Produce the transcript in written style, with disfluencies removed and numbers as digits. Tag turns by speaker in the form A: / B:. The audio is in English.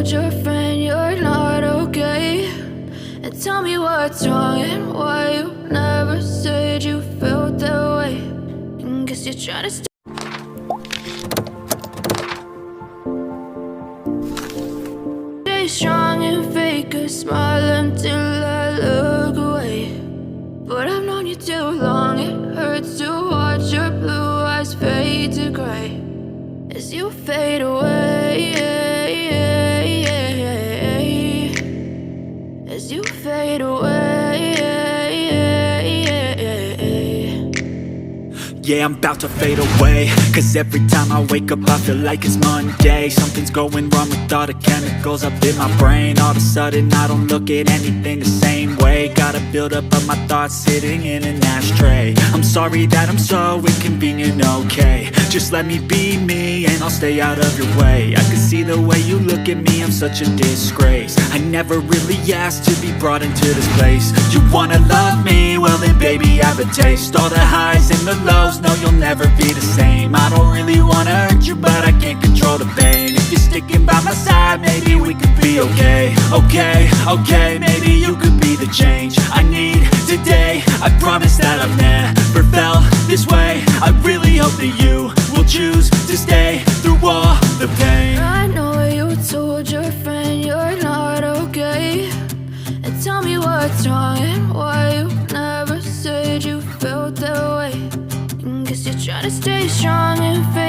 A: told your friend you're not okay? And tell me what's wrong and why you never said you felt that way. And guess you're trying to stay strong and fake a smile until I look away. But I've known you too long, it hurts to watch your blue eyes fade to gray as you fade away, as you fade away.
B: Yeah, I'm about to fade away, cause every time I wake up I feel like it's Monday. Something's going wrong with all the chemicals up in my brain. All of a sudden I don't look at anything the same way. Got a buildup of my thoughts sitting in an ashtray. I'm sorry that I'm so inconvenient, okay? Just let me be me and I'll stay out of your way. I can see the way you look at me, I'm such a disgrace. I never really asked to be brought into this place. You wanna love me? Well then baby have a taste. All the highs and the lows, no you'll never be the same. I don't really wanna hurt you but I can't control the pain. If you're sticking by my side maybe we could be okay. Okay, maybe you could be the change I need today. I promise that I've never felt this way. I really hope that you will choose to stay through all the pain.
A: I know you told your friend you're not okay. And tell me what's wrong and why you never said you felt that way. And guess you're trying to stay strong and fair.